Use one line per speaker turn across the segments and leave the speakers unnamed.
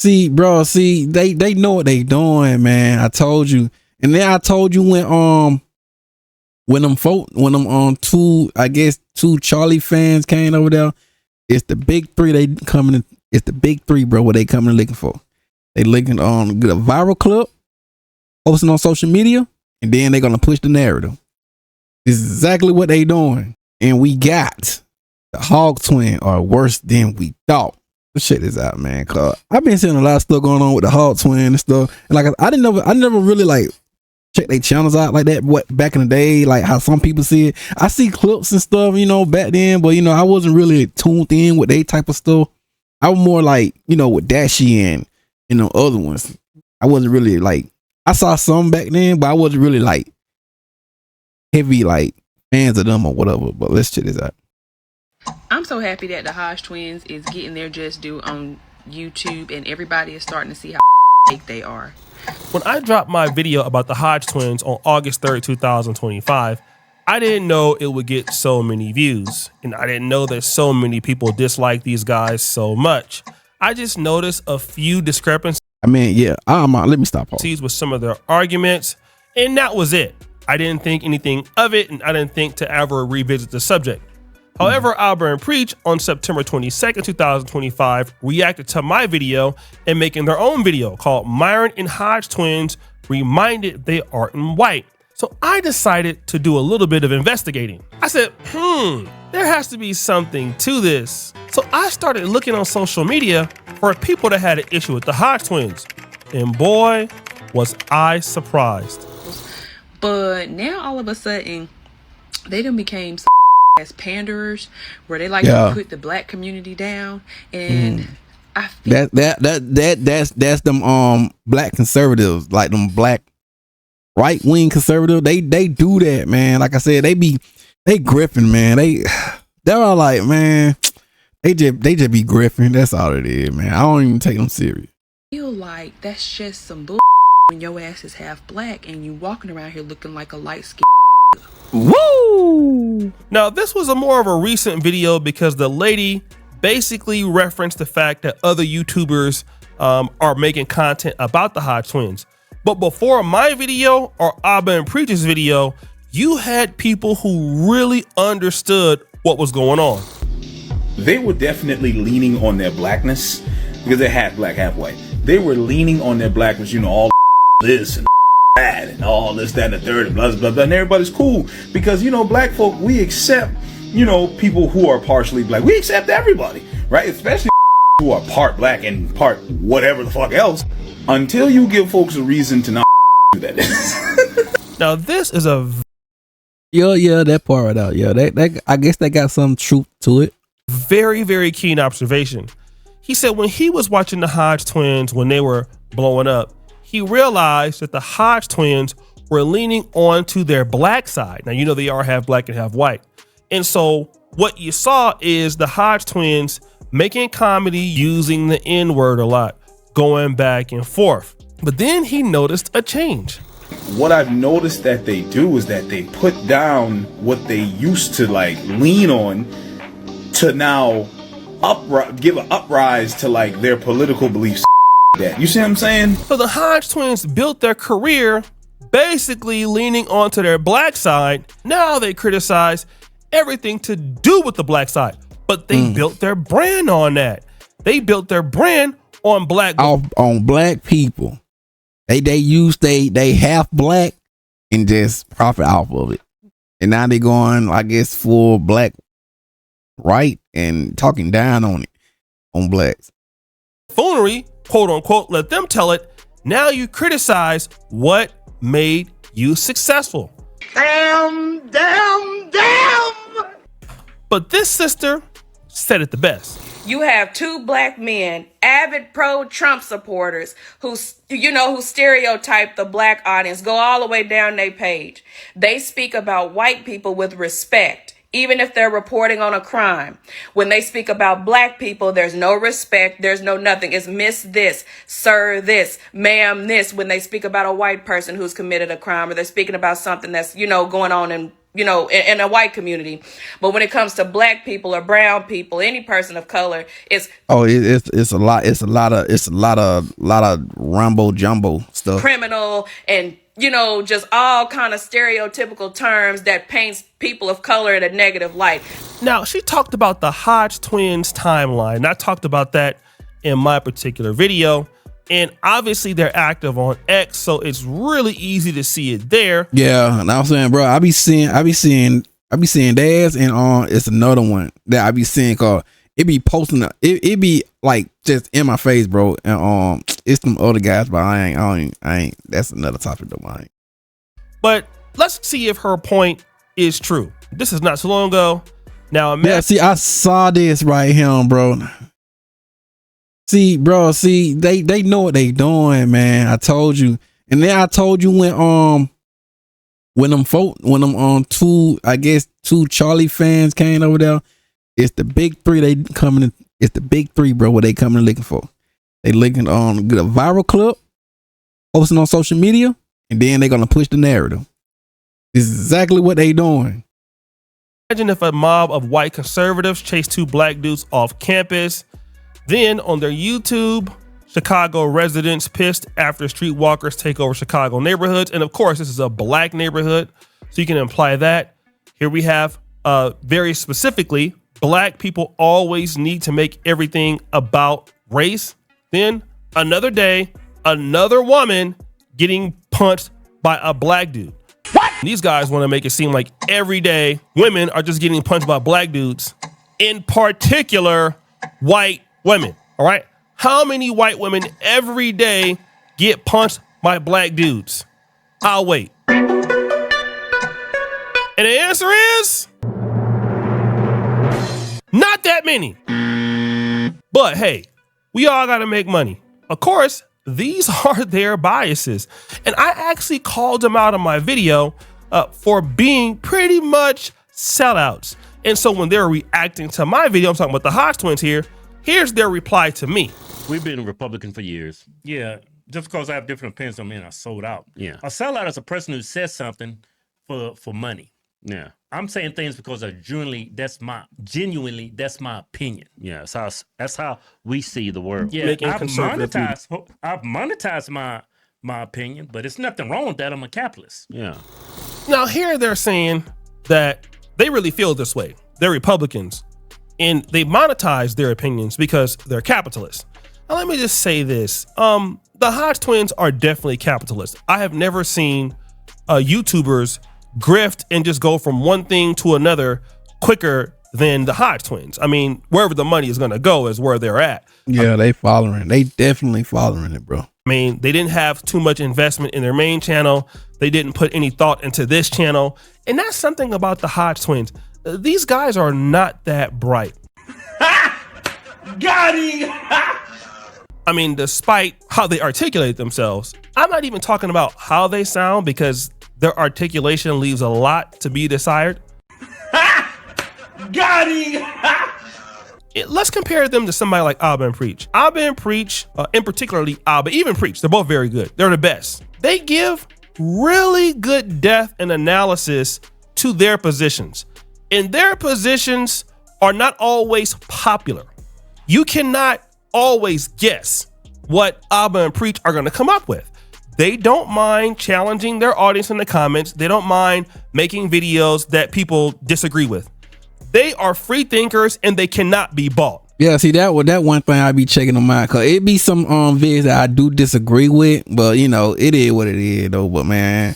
See, bro, they know what they doing, man. I told you. And then I told you when them two Charlie fans came over there, it's the big three they coming in, it's the big three, bro, what they coming looking for. They looking on get a viral clip, posting on social media, and then they're gonna push the narrative. This is exactly what they doing. And we got the Hodgetwins are worse than we thought. Check this out, man. Cause I've been seeing a lot of stuff going on with the Hodgetwins and stuff. And like I never really like check their channels out like that. What back in the day, like how some people see it. I see clips and stuff, back then, but I wasn't really tuned in with they type of stuff. I was more like, with Dashi and other ones. I wasn't really like I saw some back then, but I wasn't really like heavy like fans of them or whatever. But let's check this out.
I'm so happy that the Hodgetwins is getting their just due on YouTube, and everybody is starting to see how fake they are.
When I dropped my video about the Hodgetwins on August 3rd, 2025, I didn't know it would get so many views, and I didn't know that so many people dislike these guys so much. I just noticed a few discrepancies.
Let me stop.
With some of their arguments, and that was it. I didn't think anything of it, and I didn't think to ever revisit the subject. However, Albert and Preach on September 22nd, 2025 reacted to my video and making their own video called Myron and Hodgetwins Reminded They Aren't White. So I decided to do a little bit of investigating. I said, there has to be something to this. So I started looking on social media for people that had an issue with the Hodgetwins. And boy, was I surprised.
But now all of a sudden, they done became as panderers, where they like to put the black community down, and I feel
that's them black conservatives, like them black right wing conservatives. They do that, man. Like I said, they griffing, man. They're all like, man, they just be griffing. That's all it is, man. I don't even take them serious.
I feel like that's just some bull when your ass is half black and you walking around here looking like a light skin.
Woo! Now, this was a more of a recent video because the lady basically referenced the fact that other YouTubers are making content about the Hodgetwins. But before my video or Abba and Preach's video, you had people who really understood what was going on.
They were definitely leaning on their blackness because they're half black, half white. They were leaning on their blackness, all this and that and all this, that, and the third, and blah, blah, blah, and everybody's cool because, black folk, we accept, people who are partially black. We accept everybody, right? Especially who are part black and part whatever the fuck else, until you give folks a reason to not do that.
Now, this is a...
Yeah, that part right out. Yeah, I guess they got some truth to it.
Very, very keen observation. He said when he was watching the Hodgetwins when they were blowing up, he realized that the Hodgetwins were leaning on to their black side. Now, they are half black and half white. And so what you saw is the Hodgetwins making comedy using the N-word a lot, going back and forth. But then he noticed a change.
What I've noticed that they do is that they put down what they used to lean on to now give an uprise to their political beliefs. That you see what I'm saying?
So the Hodgetwins built their career basically leaning onto their black side. Now they criticize everything to do with the black side, but they built their brand on that. They built their brand on
on black people. They use they half black and just profit off of it. And now they going, I guess, full black right and talking down on it on blacks.
Foolery, quote unquote, let them tell it. Now you criticize what made you successful.
Damn.
But this sister said it the best.
You have two black men, avid pro-Trump supporters, who stereotype the black audience, go all the way down their page. They speak about white people with respect, even if they're reporting on a crime. When they speak about black people, there's no respect, there's no nothing. It's miss this, sir this, ma'am this, when they speak about a white person who's committed a crime, or they're speaking about something that's, going on in in a white community. But when it comes to black people or brown people, any person of color, it's
a lot of rumbo jumbo stuff.
criminal and just all kind of stereotypical terms that paints people of color in a negative light.
Now, she talked about the Hodgetwins timeline, and I talked about that in my particular video. And obviously they're active on X, so it's really easy to see it there.
Yeah, and I'm saying, bro, I be seeing theirs, and it's another one that I be seeing called it be posting it be like just in my face, bro. And it's some other guys, but I ain't that's another topic though, mine.
But let's see if her point is true. This is not so long ago. Now,
see, I saw this right here, bro. See, bro, they know what they doing, man. I told you. And then I told you when two Charlie fans came over there, it's the big three it's the big three, bro, what they coming looking for. They looking on get a viral clip, posting on social media, and then they're gonna push the narrative. This is exactly what they doing.
Imagine if a mob of white conservatives chased two black dudes off campus. Then on their YouTube, Chicago residents pissed after streetwalkers take over Chicago neighborhoods. And of course, this is a black neighborhood, so you can imply that. Here we have very specifically, black people always need to make everything about race. Then another day, another woman getting punched by a black dude. What? These guys want to make it seem like every day women are just getting punched by black dudes, in particular, white women. All right. How many white women every day get punched by black dudes? I'll wait. And the answer is not that many. But hey, we all got to make money. Of course, these are their biases. And I actually called them out in my video for being pretty much sellouts. And so when they're reacting to my video, I'm talking about the Hodgetwins here. Here's their reply to me.
We've been Republican for years.
Yeah, just because I have different opinions on men, I sold out.
Yeah.
A sellout is a person who says something for money.
Yeah.
I'm saying things because that's my opinion.
Yeah. That's how we see the world.
Yeah, I've monetized my opinion, but it's nothing wrong with that. I'm a capitalist.
Yeah.
Now here they're saying that they really feel this way. They're Republicans. And they monetize their opinions because they're capitalists. Now, let me just say this. The Hodgetwins are definitely capitalists. I have never seen YouTubers grift and just go from one thing to another quicker than the Hodgetwins. I mean, wherever the money is going to go is where they're at.
Yeah, they following. They definitely following it, bro.
I mean, they didn't have too much investment in their main channel. They didn't put any thought into this channel. And that's something about the Hodgetwins. These guys are not that bright.
Got him!
I mean, despite how they articulate themselves, I'm not even talking about how they sound because their articulation leaves a lot to be desired.
Got him!
Let's compare them to somebody like Abba and Preach. Abba and Preach, in particularly Abba, even Preach, they're both very good. They're the best. They give really good depth and analysis to their positions. And their positions are not always popular. You cannot always guess what Abba and Preach are going to come up with. They don't mind challenging their audience in the comments. They don't mind making videos that people disagree with. They are free thinkers and they cannot be bought.
Yeah, see that one thing I be checking them out, cause it be some vids that I do disagree with, but it is what it is though. But man,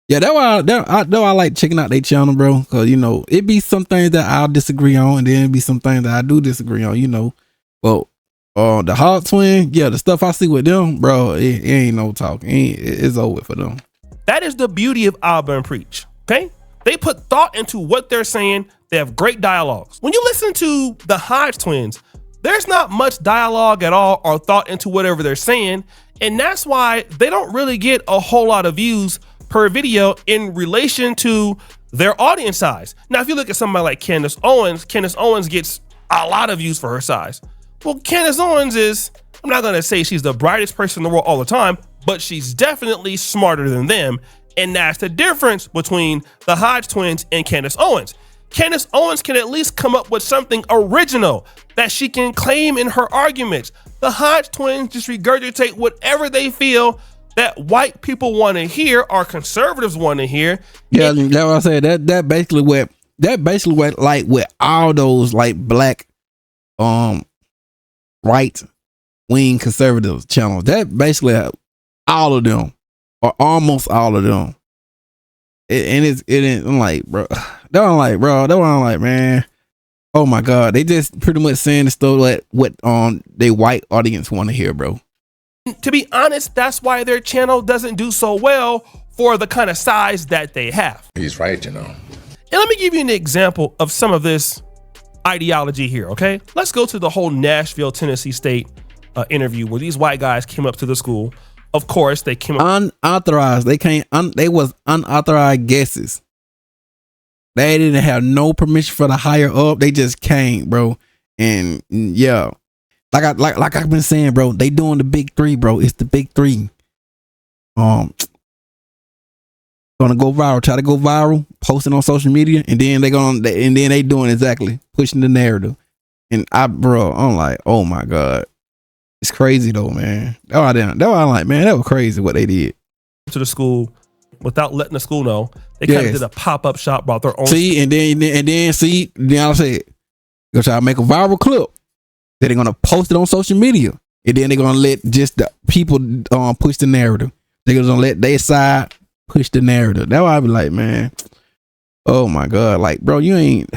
yeah, that's why I like checking out their channel, bro. Cause it be some things that I'll disagree on, and then it be some things that I do disagree on. But the Hodgetwins, yeah, the stuff I see with them, bro, it ain't no talking. It's over for them.
That is the beauty of Abba and Preach. Okay, they put thought into what they're saying. They have great dialogues. When you listen to the Hodgetwins, there's not much dialogue at all or thought into whatever they're saying, and that's why they don't really get a whole lot of views per video in relation to their audience size. Now, if you look at somebody like Candace Owens gets a lot of views for her size. Well, Candace Owens is, I'm not going to say she's the brightest person in the world all the time, but she's definitely smarter than them. And that's the difference between the Hodge twins and Candace Owens. Candace Owens can at least come up with something original that she can claim in her arguments. The Hodge twins just regurgitate whatever they feel that white people want to hear or conservatives want to hear.
Yeah, that's what I said. That basically what like with all those like black right wing conservative channels. That basically all of them or almost all of them. I'm like, bro. I'm like, man. Oh my God, they just pretty much saying the stuff like what their white audience want to hear, bro.
To be honest, that's why their channel doesn't do so well for the kind of size that they have.
He's right, you know.
And let me give you an example of some of this ideology here, okay? Let's go to the whole Nashville, Tennessee State interview where these white guys came up to the school. Of course, they came up
unauthorized. They was unauthorized guesses. They didn't have no permission for the higher up. They just came, bro. And yeah, like I've been saying, bro, they doing the big three, bro. It's the big three. Gonna go viral, try to go viral, post it on social media, and then they doing exactly pushing the narrative. And I'm like, oh my God, it's crazy though, man. I'm like, man, that was crazy what they did
to the school without letting the school know. They kind of did a pop-up shop about their own.
Then I said, go try to make a viral clip. Then they're gonna post it on social media, and then they're gonna let just the people push the narrative. They're gonna let their side push the narrative. That's why I be like, man, oh my God, like, bro, you ain't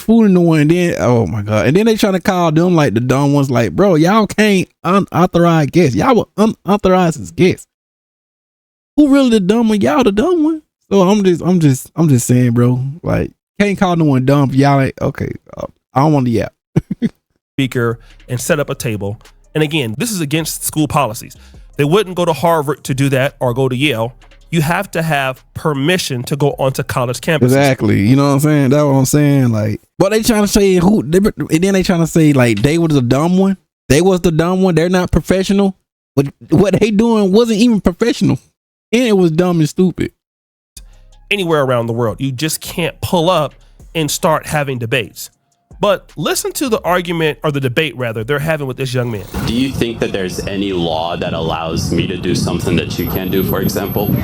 fooling no one. And then, oh my God, and then they trying to call them like the dumb ones. Like, bro, y'all can't unauthorized guests. Y'all were unauthorized as guests. Who really the dumb one? Y'all the dumb one. So I'm just saying, bro. Like, can't call no one dumb. Y'all like, okay, I don't want to yap.
Speaker and set up a table. And again, this is against school policies. They wouldn't go to Harvard to do that or go to Yale. You have to have permission to go onto college campuses. Exactly.
You know what I'm saying? That's what I'm saying. Like, but they trying to say and then they trying to say like they was the dumb one. They was the dumb one. They're not professional. But what they doing wasn't even professional. And it was dumb and stupid.
Anywhere around the world, you just can't pull up and start having debates. But listen to the argument, or the debate rather, they're having with this young man.
Do you think that there's any law that allows me to do something that you can't do, for example?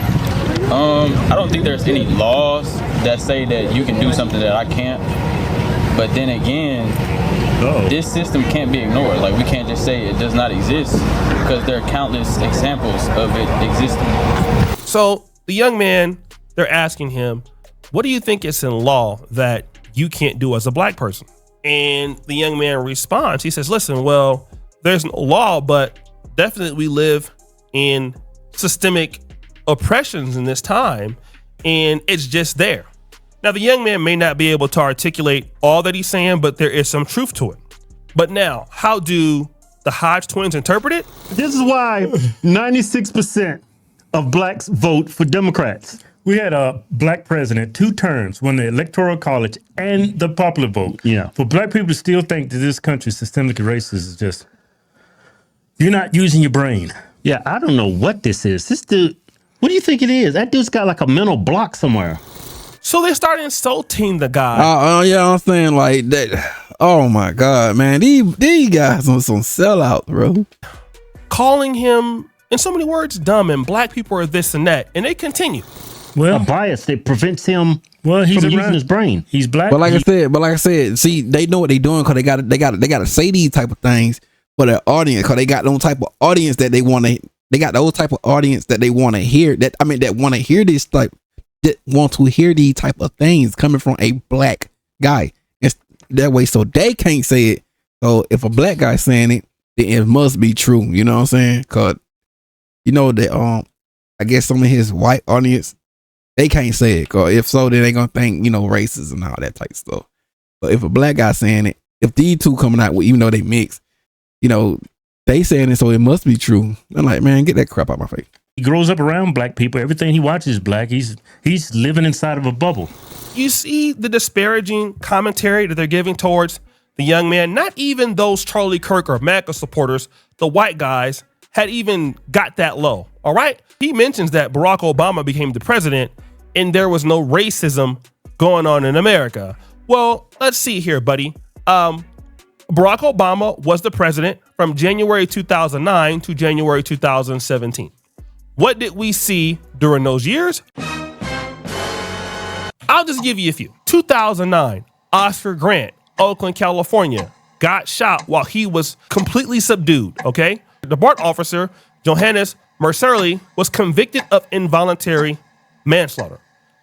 I don't think there's any laws that say that you can do something that I can't. But then again, this system can't be ignored. Like, we can't just say it does not exist because there are countless examples of it existing.
So the young man, they're asking him, what do you think is in law that you can't do as a black person? And the young man responds, he says, listen, well, there's no law, but definitely we live in systemic oppressions in this time, and it's just there. Now, the young man may not be able to articulate all that he's saying, but there is some truth to it. But now, how do the Hodge twins interpret it?
This is why 96% of blacks vote for Democrats. We had a black president 2 terms, won the Electoral College and the popular vote. Yeah. For black people to still think that this country is systemically racist is just, you're not using your brain.
Yeah, I don't know what this is. This dude, what do you think it is? That dude's got like a mental block somewhere.
So they start insulting the guy.
Yeah, I'm saying like that. Oh my God, man, these guys are some sellouts, bro.
Calling him, in so many words, dumb, and black people are this and that, and they continue.
Well, a bias that prevents him from using his brain.
He's black.
But like I said, see, they know what they doing because they got to say these type of things for their audience, because they got those type of audience that they want to. They got those type of audience that they want to hear. That want to hear this type. That want to hear these type of things coming from a black guy. It's that way, so they can't say it. So if a black guy saying it, then it must be true. You know what I'm saying? Because you know that I guess some of his white audience, they can't say it. Cause if so, then they gonna think, you know, racist and all that type of stuff. But if a black guy saying it, if these two coming out with, even though they mix, you know, they saying it, so it must be true. I'm like, man, get that crap out of my face.
He grows up around black people. Everything he watches is black. He's living inside of a bubble.
You see the disparaging commentary that they're giving towards the young man. Not even those Charlie Kirk or MAGA supporters, the white guys, had even got that low. All right. He mentions that Barack Obama became the president and there was no racism going on in America. Well, let's see here, buddy. Barack Obama was the president from January 2009 to January 2017. What did we see during those years? I'll just give you a few. 2009, Oscar Grant, Oakland, California, got shot while he was completely subdued, okay? The BART officer, Johannes Mercerly, was convicted of involuntary manslaughter.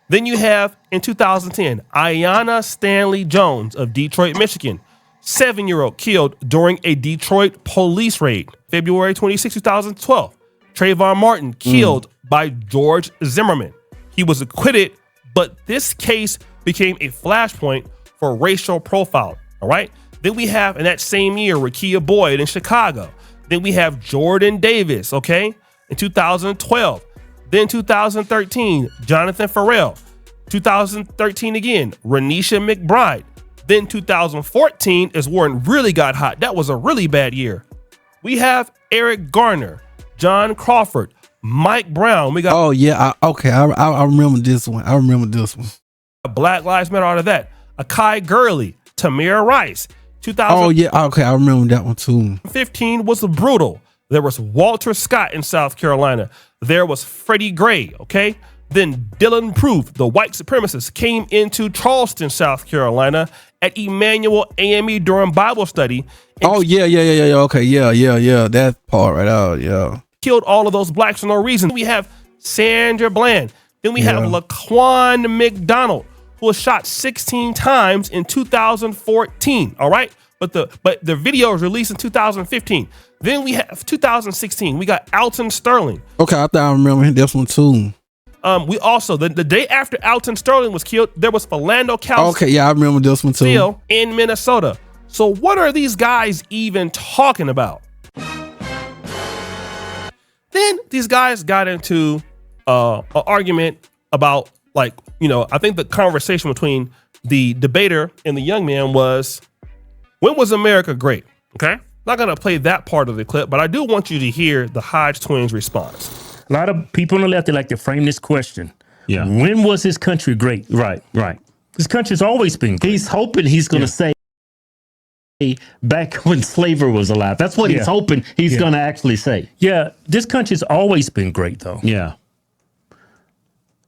Then you have, in 2010, Ayanna Stanley Jones of Detroit, Michigan, 7-year-old killed during a Detroit police raid. February 26, 2012, Trayvon Martin killed by George Zimmerman. He was acquitted, but this case became a flashpoint for racial profiling, all right? Then we have, in that same year, Rekia Boyd in Chicago. Then we have Jordan Davis, okay, in 2012. Then 2013, Jonathan Farrell. 2013 again, Renisha McBride. Then 2014 is where it really got hot. That was a really bad year. We have Eric Garner, John Crawford, Mike Brown. We got
I remember this one.
Black Lives Matter out of that. Akai Gurley, Tamir Rice.
2015 I remember that one too.
15 was brutal. There was Walter Scott in South Carolina. There was Freddie Gray, okay? Then Dylan Proof, the white supremacist, came into Charleston, South Carolina at Emmanuel AME during Bible study.
That part right out, yeah.
Killed all of those blacks for no reason. We have Sandra Bland. Then we have Laquan McDonald, who was shot 16 times in 2014. All right. But the video was released in 2015. Then we have 2016. We got Alton Sterling.
Okay, I thought I remember this one too.
We also the day after Alton Sterling was killed, there was Philando Castile.
Okay, yeah, I remember this one too.
In Minnesota. So what are these guys even talking about? Then these guys got into an argument about, like, you know, I think the conversation between the debater and the young man was, when was America great? Okay. Not going to play that part of the clip, but I do want you to hear the Hodge twins' response.
A lot of people on the left, they like to frame this question.
Yeah.
When was this country great?
Right.
This country's always been great.
He's hoping he's going to say back when slavery was alive. That's what he's hoping he's going to actually say.
Yeah, this country's always been great, though.
Yeah.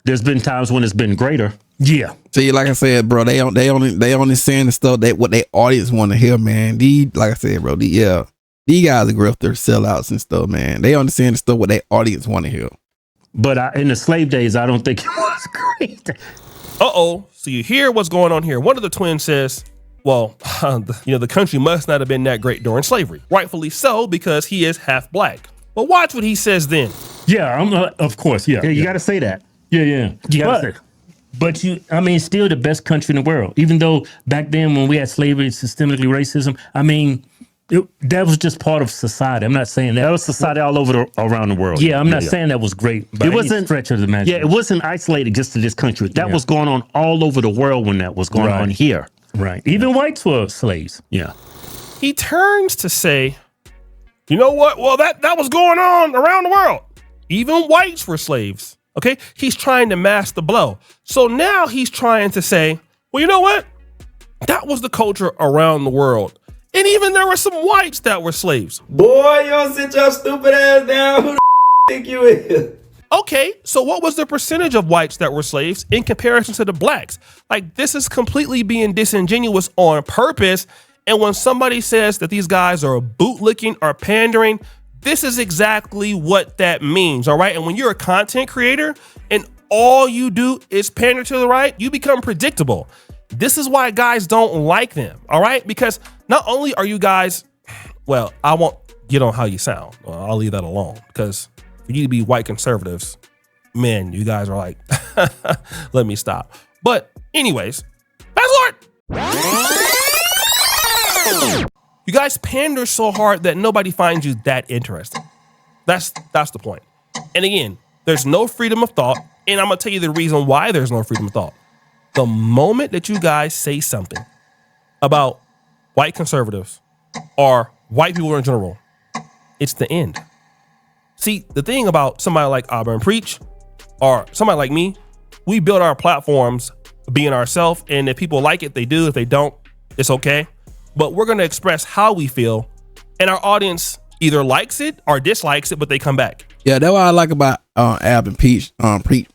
There's been times when it's been greater.
Yeah.
See, like I said, bro, they only saying the stuff that what their audience want to hear, man. Like I said, bro, these guys are grifters, sellouts and stuff, man. They understand the stuff what their audience want to hear.
But in the slave days, I don't think it was great.
So you hear what's going on here. One of the twins says, well, the country must not have been that great during slavery. Rightfully so, because he is half black. But watch what he says then.
Yeah, of course, yeah.
You got to say that.
Yeah.
You got to say.
But still the best country in the world. Even though back then when we had slavery, systemically racism, that was just part of society. I'm not saying that.
That was society all over around the world.
Yeah, I'm not saying that was great. But it wasn't stretch of the imagination.
Yeah, it wasn't isolated just to this country. That was going on all over the world when that was going on here.
Right. Even whites were slaves.
Yeah.
He turns to say, you know what? Well, that was going on around the world. Even whites were slaves. Okay. He's trying to mask the blow. So now he's trying to say, well, you know what? That was the culture around the world. And even there were some whites that were slaves.
Boy, y'all sit your stupid ass down. Who the think you is?
Okay, so what was the percentage of whites that were slaves in comparison to the blacks? Like, this is completely being disingenuous on purpose. And when somebody says that these guys are bootlicking or pandering, this is exactly what that means, all right? And when you're a content creator and all you do is pander to the right, you become predictable. This is why guys don't like them, all right? Because not only are you guys, well, I won't get on how you sound. I'll leave that alone, because for you to be white conservatives, man, you guys are like, let me stop. But anyways, fast forward. You guys pander so hard that nobody finds you that interesting. That's the point. And again, there's no freedom of thought. And I'm going to tell you the reason why there's no freedom of thought. The moment that you guys say something about white conservatives or white people in general, it's the end. See, the thing about somebody like Auburn Preach or somebody like me, we build our platforms being ourselves, and if people like it, they do. If they don't, it's okay. But we're going to express how we feel, and our audience either likes it or dislikes it, but they come back.
Yeah, that's what I like about Ab and Preach. Preach.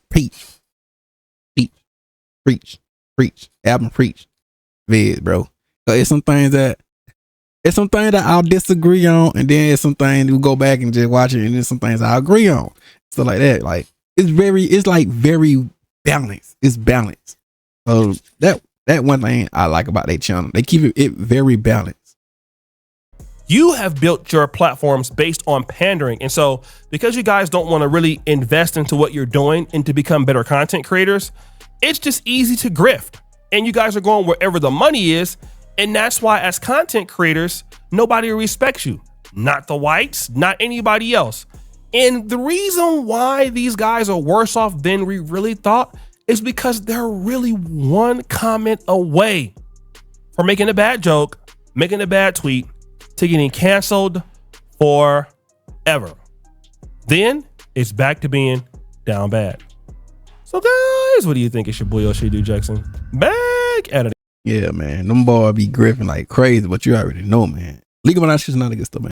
Ab and Preach. Vids, bro. So it's some things that I'll disagree on, and then it's some things we go back and just watch it, and then some things I agree on. So like that, like it's very balanced. It's balanced. So that one thing I like about their channel. They keep it very balanced.
You have built your platforms based on pandering. And so because you guys don't want to really invest into what you're doing and to become better content creators, it's just easy to grift. And you guys are going wherever the money is. And that's why as content creators, nobody respects you. Not the whites, not anybody else. And the reason why these guys are worse off than we really thought is because they're really one comment away from making a bad joke, making a bad tweet, to getting canceled forever. Then it's back to being down bad. So guys, what do you think? It's your boy O'Shea Jackson back at it.
Yeah, man. Them boys be griffing like crazy, but you already know, man. League of Nations is not a good stuff, man.